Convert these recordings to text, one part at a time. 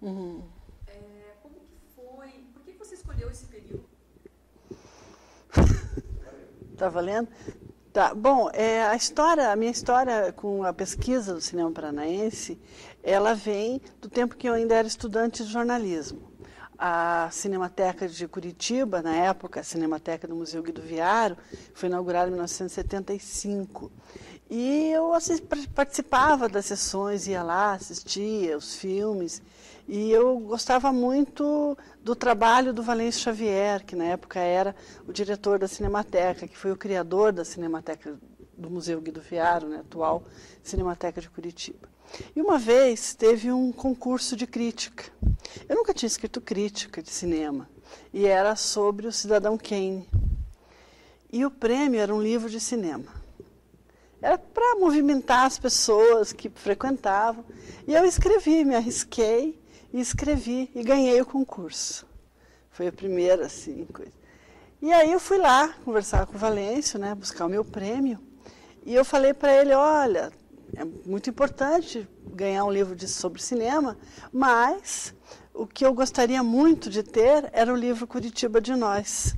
Como que foi? Por que você escolheu esse período? Está valendo? Tá. Bom, a minha história com a pesquisa do cinema paranaense, ela vem do tempo que eu ainda era estudante de jornalismo. A Cinemateca de Curitiba, na época, a Cinemateca do Museu Guido Viaro, foi inaugurada em 1975. E eu participava das sessões, ia lá, assistia os filmes, e eu gostava muito do trabalho do Valêncio Xavier, que na época era o diretor da Cinemateca, que foi o criador da Cinemateca do Museu Guido Viaro, né, atual Cinemateca de Curitiba. E uma vez teve um concurso de crítica. Eu nunca tinha escrito crítica de cinema, e era sobre o Cidadão Kane. E o prêmio era um livro de cinema. Era para movimentar as pessoas que frequentavam. E eu escrevi, me arrisquei e escrevi e ganhei o concurso. Foi a primeira, assim, coisa. E aí eu fui lá conversar com o Valêncio, né, buscar o meu prêmio. E eu falei para ele, olha, é muito importante ganhar um livro sobre cinema, mas o que eu gostaria muito de ter era o livro Curitiba de Nós,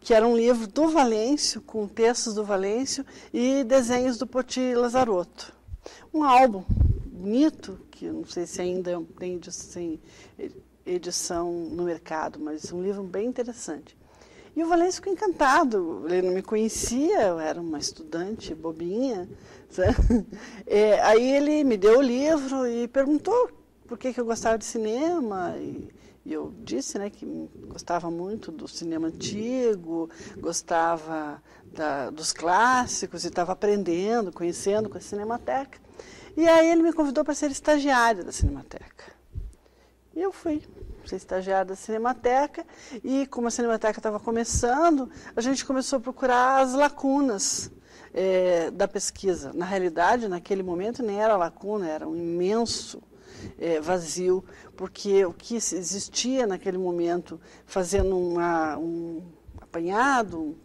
que era um livro do Valêncio, com textos do Valêncio e desenhos do Poti Lazarotto. Um álbum bonito, que eu não sei se ainda tem edição no mercado, mas um livro bem interessante. E o Valêncio ficou encantado, ele não me conhecia, eu era uma estudante bobinha. Aí ele me deu o livro e perguntou por que eu gostava de cinema, e eu disse, né, que gostava muito do cinema antigo, gostava dos clássicos, e estava aprendendo, conhecendo com a Cinemateca. E aí ele me convidou para ser estagiária da Cinemateca. E eu fui ser estagiária da Cinemateca, e como a Cinemateca estava começando, a gente começou a procurar as lacunas da pesquisa. Na realidade, naquele momento, nem era lacuna, era um imenso vazio, porque o que existia naquele momento, fazendo um apanhado,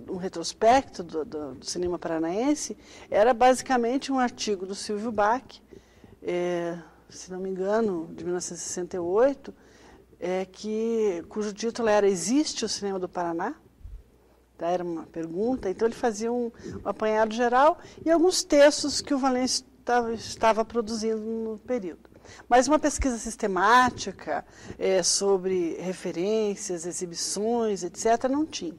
um retrospecto do cinema paranaense, era basicamente um artigo do Silvio Bach, se não me engano, de 1968, cujo título era Existe o Cinema do Paraná? Era uma pergunta, então ele fazia um apanhado geral e alguns textos que o Valêncio estava produzindo no período. Mas uma pesquisa sistemática sobre referências, exibições, etc., não tinha.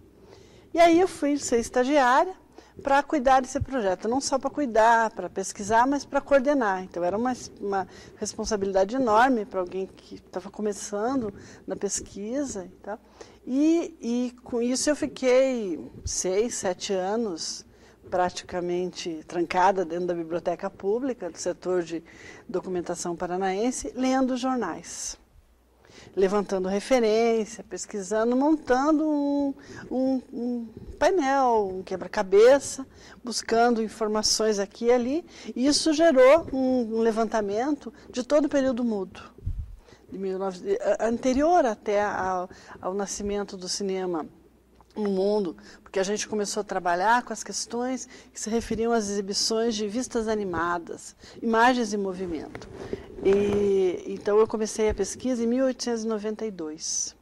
E aí eu fui ser estagiária para cuidar desse projeto, não só para cuidar, para pesquisar, mas para coordenar. Então era uma responsabilidade enorme para alguém que estava começando na pesquisa e tal. E com isso eu fiquei 6, 7 anos praticamente trancada dentro da biblioteca pública, do setor de documentação paranaense, lendo jornais, levantando referência, pesquisando, montando um painel, um quebra-cabeça, buscando informações aqui e ali. E isso gerou um levantamento de todo o período mudo, anterior até ao nascimento do cinema no mundo, porque a gente começou a trabalhar com as questões que se referiam às exibições de vistas animadas, imagens em movimento. Então eu comecei a pesquisa em 1892,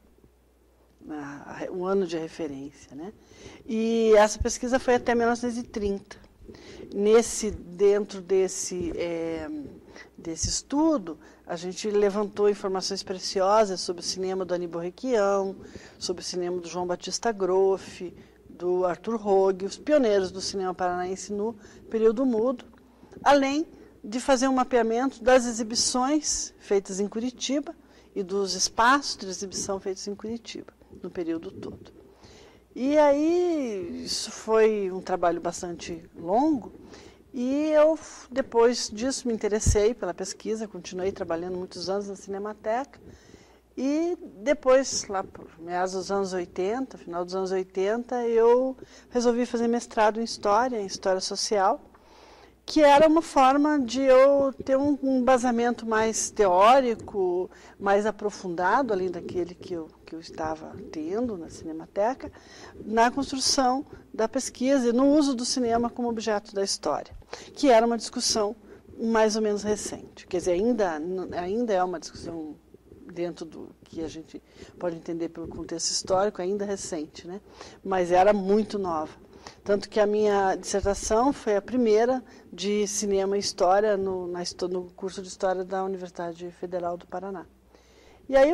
o ano de referência, né? E essa pesquisa foi até 1930. Dentro desse estudo, a gente levantou informações preciosas sobre o cinema do Aníbal Requião, sobre o cinema do João Batista Groff, do Arthur Rogue, os pioneiros do cinema paranaense no período mudo, além de fazer um mapeamento das exibições feitas em Curitiba e dos espaços de exibição feitos em Curitiba, no período todo. E aí, isso foi um trabalho bastante longo, e eu, depois disso, me interessei pela pesquisa, continuei trabalhando muitos anos na Cinemateca, e depois, lá por meados dos anos 80, final dos anos 80, eu resolvi fazer mestrado em História Social, que era uma forma de eu ter um embasamento mais teórico, mais aprofundado, além daquele que eu estava tendo na Cinemateca, na construção da pesquisa e no uso do cinema como objeto da história, que era uma discussão mais ou menos recente. Quer dizer, ainda é uma discussão dentro do que a gente pode entender pelo contexto histórico, ainda recente, né? Mas era muito nova. Tanto que a minha dissertação foi a primeira de cinema e história no curso de História da Universidade Federal do Paraná. E aí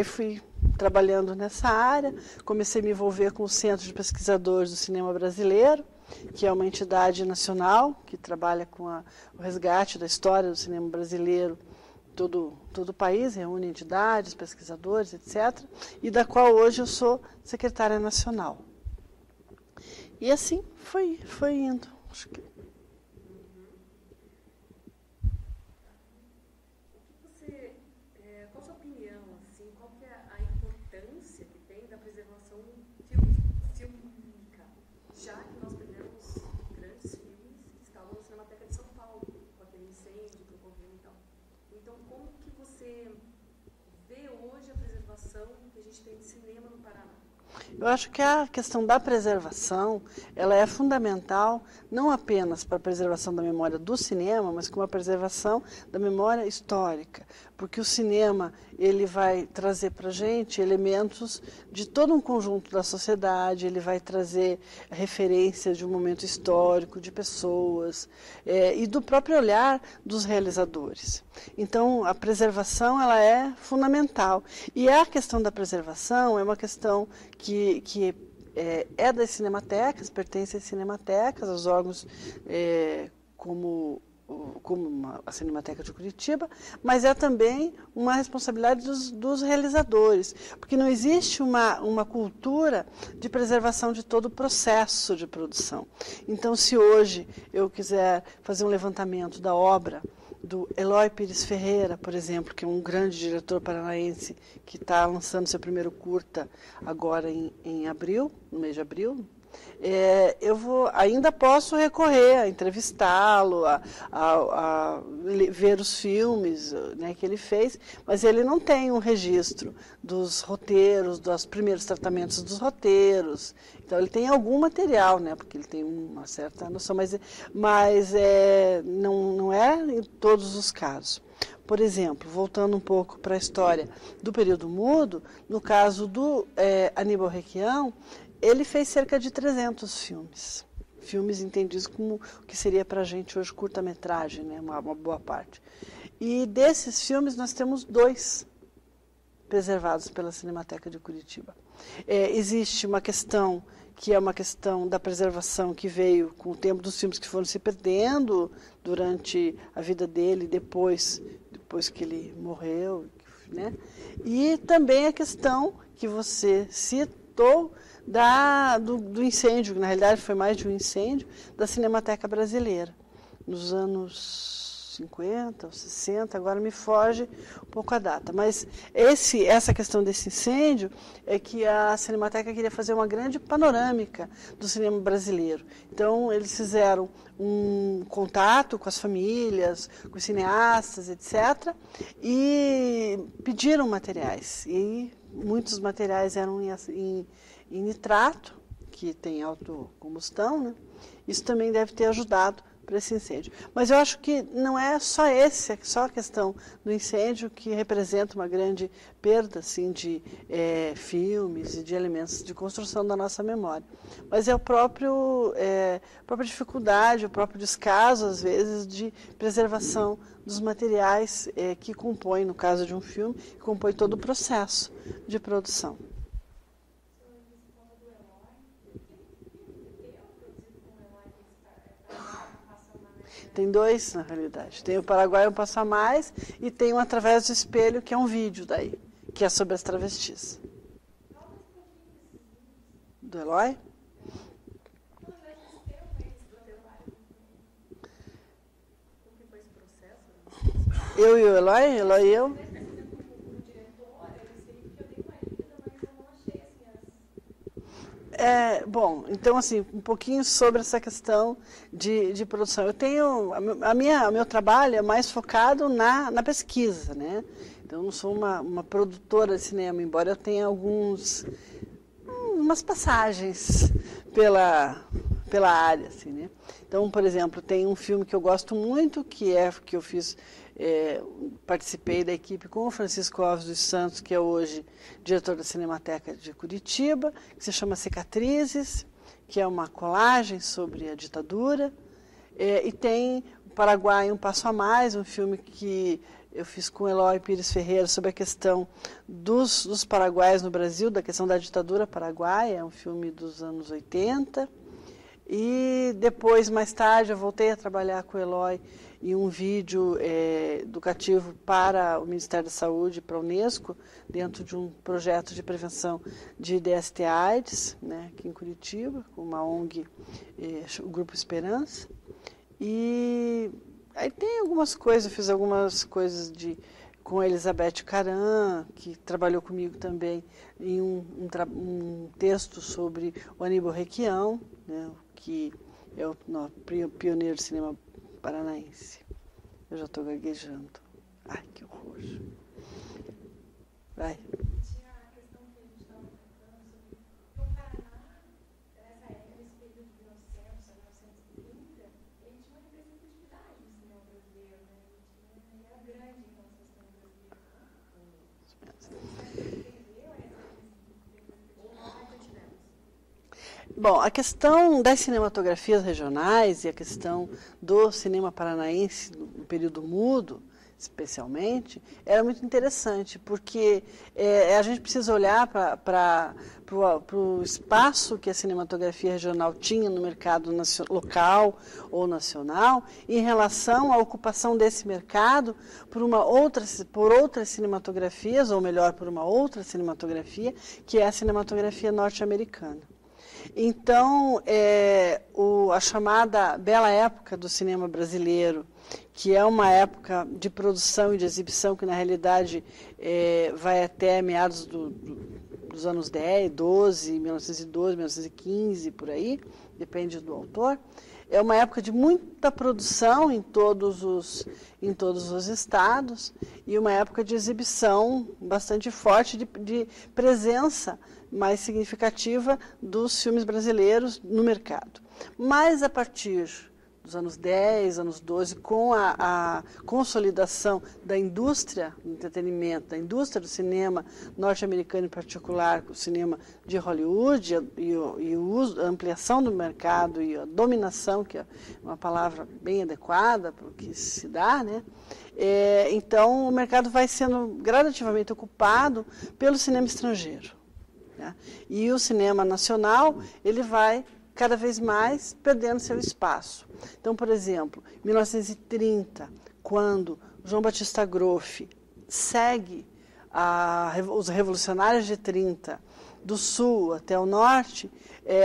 fui trabalhando nessa área, comecei a me envolver com o Centro de Pesquisadores do Cinema Brasileiro, que é uma entidade nacional que trabalha com o resgate da história do cinema brasileiro, todo o país, reúne entidades, pesquisadores, etc., e da qual hoje eu sou secretária nacional. E assim foi indo. Acho que... Qual a sua opinião, assim, qual que é a importância que tem da preservação fílmica, já que nós perdemos grandes filmes que estavam na Cinemateca de São Paulo, com aquele incêndio que ocorreu e tal. Então, como que você vê hoje a preservação que a gente tem de cinema no Paraná? Eu acho que a questão da preservação, ela é fundamental, não apenas para a preservação da memória do cinema, mas como a preservação da memória histórica, porque o cinema ele vai trazer para a gente elementos de todo um conjunto da sociedade, ele vai trazer referências de um momento histórico, de pessoas, e do próprio olhar dos realizadores. Então, a preservação ela é fundamental. E a questão da preservação é uma questão que é das cinematecas, pertence às cinematecas, aos órgãos como a Cinemateca de Curitiba, mas é também uma responsabilidade dos realizadores, porque não existe uma cultura de preservação de todo o processo de produção. Então, se hoje eu quiser fazer um levantamento da obra do Eloy Pires Ferreira, por exemplo, que é um grande diretor paranaense que está lançando seu primeiro curta agora em abril, no mês de abril, ainda posso recorrer a entrevistá-lo, a ver os filmes, né, que ele fez, mas ele não tem um registro dos roteiros, dos primeiros tratamentos dos roteiros. Então ele tem algum material, né, porque ele tem uma certa noção, mas não é em todos os casos. Por exemplo, voltando um pouco para a história do período mudo, no caso do Aníbal Requião, ele fez cerca de 300 filmes. Filmes entendidos como o que seria para a gente hoje curta-metragem, né? Uma boa parte. E desses filmes nós temos 2 preservados pela Cinemateca de Curitiba. Existe uma questão que é uma questão da preservação que veio com o tempo dos filmes que foram se perdendo durante a vida dele, depois que ele morreu, né? E também a questão que você citou do incêndio, que na realidade foi mais de um incêndio, da Cinemateca Brasileira, nos anos 50 ou 60, agora me foge um pouco a data. Mas essa questão desse incêndio é que a Cinemateca queria fazer uma grande panorâmica do cinema brasileiro. Então, eles fizeram um contato com as famílias, com os cineastas, etc., e pediram materiais. E muitos materiais eram em nitrato, que tem autocombustão, né? Isso também deve ter ajudado para esse incêndio. Mas eu acho que não é só a questão do incêndio que representa uma grande perda assim, de filmes e de elementos de construção da nossa memória. Mas é a própria dificuldade, o próprio descaso, às vezes, de preservação dos materiais que compõem, no caso de um filme, que compõem todo o processo de produção. Tem 2, na realidade. Tem o Paraguai Um Passo a Mais e tem o Através do Espelho, que é um vídeo daí, que é sobre as travestis. Do Eloy? Eu e o Eloy? Eloy e eu? Bom, então, assim, um pouquinho sobre essa questão de produção. Eu tenho, o meu trabalho é mais focado na pesquisa, né? Então, eu não sou uma produtora de cinema, embora eu tenha umas passagens pela área, assim, né? Então, por exemplo, tem um filme que eu gosto muito, que eu fiz, participei da equipe com o Francisco Alves dos Santos, que é hoje diretor da Cinemateca de Curitiba, que se chama Cicatrizes, que é uma colagem sobre a ditadura. E tem o Paraguai Um Passo a Mais, um filme que eu fiz com Eloy Pires Ferreira sobre a questão dos paraguaios no Brasil, da questão da ditadura paraguaia, é um filme dos anos 80. E depois, mais tarde, eu voltei a trabalhar com o Eloy em um vídeo educativo para o Ministério da Saúde, para a Unesco, dentro de um projeto de prevenção de DST-AIDS, né, aqui em Curitiba, com uma ONG, o Grupo Esperança. E aí tem algumas coisas, eu fiz algumas coisas com a Elizabeth Caran, que trabalhou comigo também em um texto sobre o Aníbal Requião, né, que é o pioneiro do cinema paranaense. Eu já estou gaguejando. Ai, que horror. Vai. Tinha a questão que a gente estava tratando sobre o Paraná, nessa época, nesse período de 1900 a 1930, ele tinha uma representatividade no cinema brasileiro, né? Ele era grande em relação ao cinema brasileiro, né? Você entendeu essa representatividade? Ou nós ainda tivemos? Bom, a questão das cinematografias regionais e a questão do cinema paranaense no período mudo, especialmente, era muito interessante, porque a gente precisa olhar para o espaço que a cinematografia regional tinha no mercado local ou nacional em relação à ocupação desse mercado por outras cinematografias, ou melhor, por uma outra cinematografia, que é a cinematografia norte-americana. Então, a chamada Bela Época do cinema brasileiro, que é uma época de produção e de exibição que, na realidade, vai até meados dos anos 10, 12, 1912, 1915, por aí, depende do autor. É uma época de muita produção em todos os estados e uma época de exibição bastante forte, de presença mais significativa dos filmes brasileiros no mercado. Mas a partir dos anos 10, anos 12, com a consolidação da indústria do entretenimento, da indústria do cinema norte-americano em particular, o cinema de Hollywood a ampliação do mercado e a dominação, que é uma palavra bem adequada para o que se dá, né? Então o mercado vai sendo gradativamente ocupado pelo cinema estrangeiro. Né? E o cinema nacional, ele vai cada vez mais perdendo seu espaço. Então, por exemplo, em 1930, quando João Batista Groff segue os revolucionários de 30, do sul até o norte,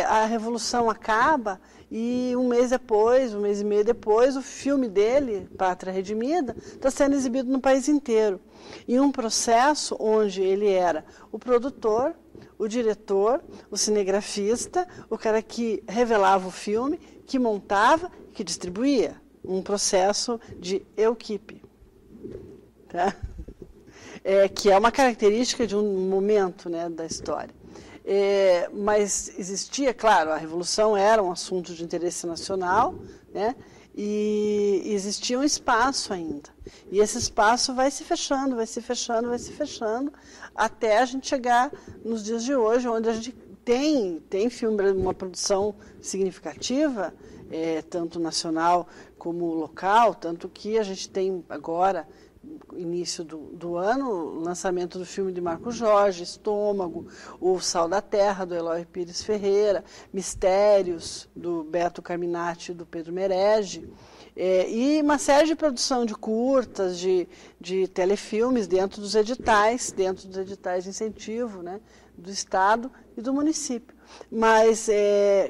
a revolução acaba e um mês e meio depois, o filme dele, Pátria Redimida, está sendo exibido no país inteiro. Em um processo onde ele era o produtor, o diretor, o cinegrafista, o cara que revelava o filme, que montava, que distribuía. Um processo de equipe. Tá? Que é uma característica de um momento, né, da história. Mas existia, claro, a Revolução era um assunto de interesse nacional, né, e existia um espaço ainda. E esse espaço vai se fechando, vai se fechando, vai se fechando, até a gente chegar nos dias de hoje, onde a gente tem filme, uma produção significativa, tanto nacional como local, tanto que a gente tem agora, início do ano, o lançamento do filme de Marco Jorge, Estômago, O Sal da Terra, do Eloy Pires Ferreira, Mistérios, do Beto Carminati e do Pedro Merege, e uma série de produção de curtas, de telefilmes dentro dos editais de incentivo, né, do Estado e do município. Mas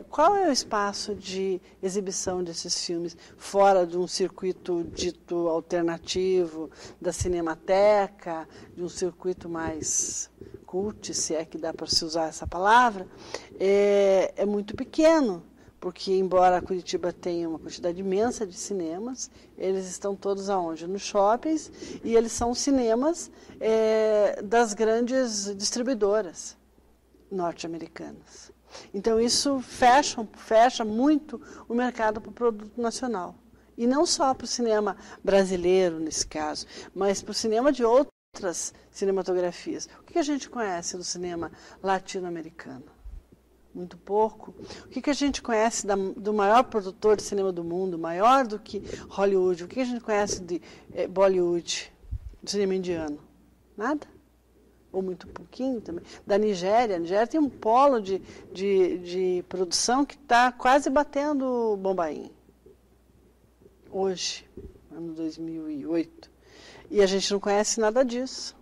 qual é o espaço de exibição desses filmes fora de um circuito dito alternativo da Cinemateca, de um circuito mais cult, se é que dá para se usar essa palavra? É muito pequeno, porque embora Curitiba tenha uma quantidade imensa de cinemas, eles estão todos aonde? Nos shoppings, e eles são cinemas das grandes distribuidoras norte-americanas. Então, isso fecha muito o mercado para o produto nacional. E não só para o cinema brasileiro, nesse caso, mas para o cinema de outras cinematografias. O que a gente conhece do cinema latino-americano? Muito pouco. O que a gente conhece do maior produtor de cinema do mundo, maior do que Hollywood? O que a gente conhece de Bollywood, do cinema indiano? Nada. Ou muito pouquinho também. Da Nigéria. A Nigéria tem um polo de produção que está quase batendo Bombaim. Hoje, ano 2008. E a gente não conhece nada disso.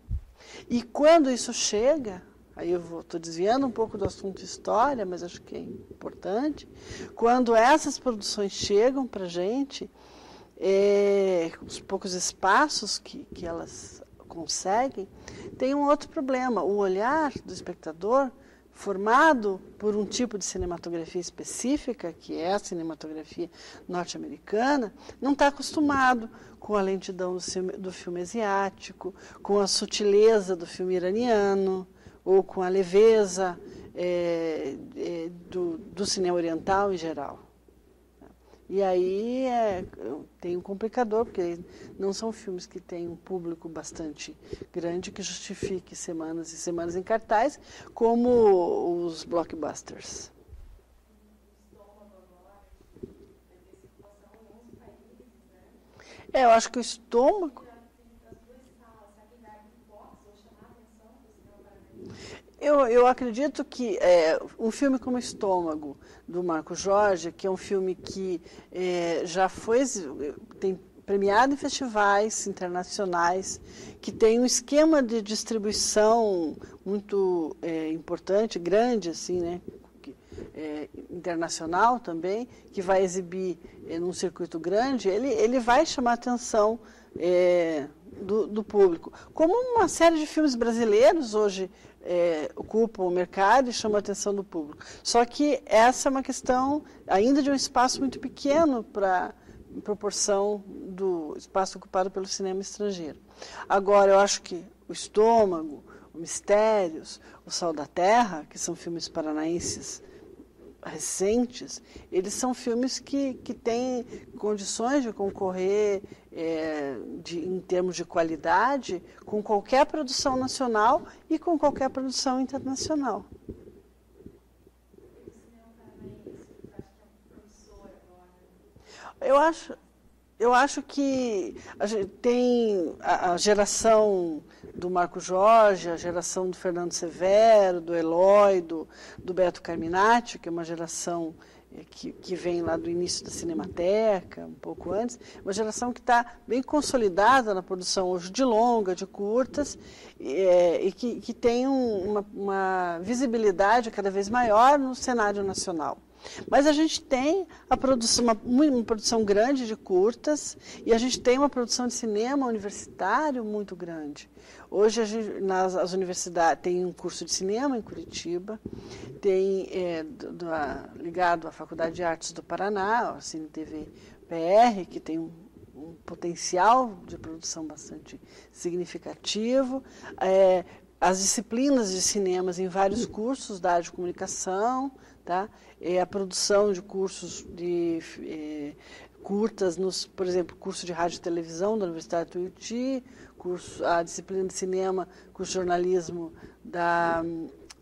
E quando isso chega, aí eu estou desviando um pouco do assunto história, mas acho que é importante, quando essas produções chegam para a gente, os poucos espaços que elas conseguem, tem um outro problema. O olhar do espectador, formado por um tipo de cinematografia específica, que é a cinematografia norte-americana, não está acostumado com a lentidão do filme asiático, com a sutileza do filme iraniano, ou com a leveza do cinema oriental em geral. E aí tem um complicador, porque não são filmes que têm um público bastante grande que justifique semanas e semanas em cartaz, como os blockbusters. Eu acho que o estômago... Eu acredito que um filme como Estômago, do Marco Jorge, que é um filme que já tem premiado em festivais internacionais, que tem um esquema de distribuição muito importante, grande, assim, né? Internacional também, que vai exibir num circuito grande, ele vai chamar a atenção do público. Como uma série de filmes brasileiros hoje ocupam o mercado e chamam a atenção do público. Só que essa é uma questão ainda de um espaço muito pequeno em proporção do espaço ocupado pelo cinema estrangeiro. Agora, eu acho que o Estômago, o Mistérios, o Sal da Terra, que são filmes paranaenses recentes, eles são filmes que têm condições de concorrer em termos de qualidade com qualquer produção nacional e com qualquer produção internacional. Eu acho que a gente tem a geração do Marco Jorge, a geração do Fernando Severo, do Eloy, do Beto Carminati, que é uma geração que vem lá do início da Cinemateca, um pouco antes, uma geração que está bem consolidada na produção hoje de longa, de curtas, e que tem uma visibilidade cada vez maior no cenário nacional. Mas a gente tem uma produção grande de curtas e a gente tem uma produção de cinema universitário muito grande. Hoje as universidades tem um curso de cinema em Curitiba, tem ligado à Faculdade de Artes do Paraná, a CineTV-PR, que tem um potencial de produção bastante significativo. As disciplinas de cinemas em vários cursos da área de comunicação, tá? A produção de cursos de curtas, por exemplo, curso de rádio e televisão da Universidade de Tuiuti, a disciplina de cinema, curso de jornalismo da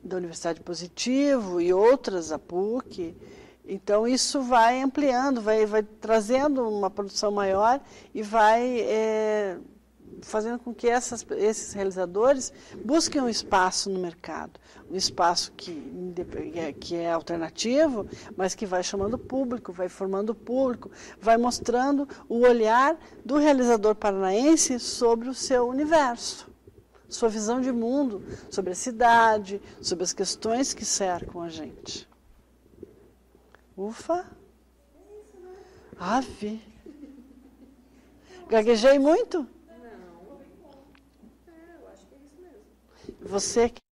Universidade Positivo e outras, a PUC. Então, isso vai ampliando, vai trazendo uma produção maior e vai fazendo com que esses realizadores busquem um espaço no mercado, um espaço que é alternativo, mas que vai chamando o público, vai formando o público, vai mostrando o olhar do realizador paranaense sobre o seu universo, sua visão de mundo, sobre a cidade, sobre as questões que cercam a gente. Ufa! Ave! Gaguejei muito? Não. Eu acho que é isso mesmo. Você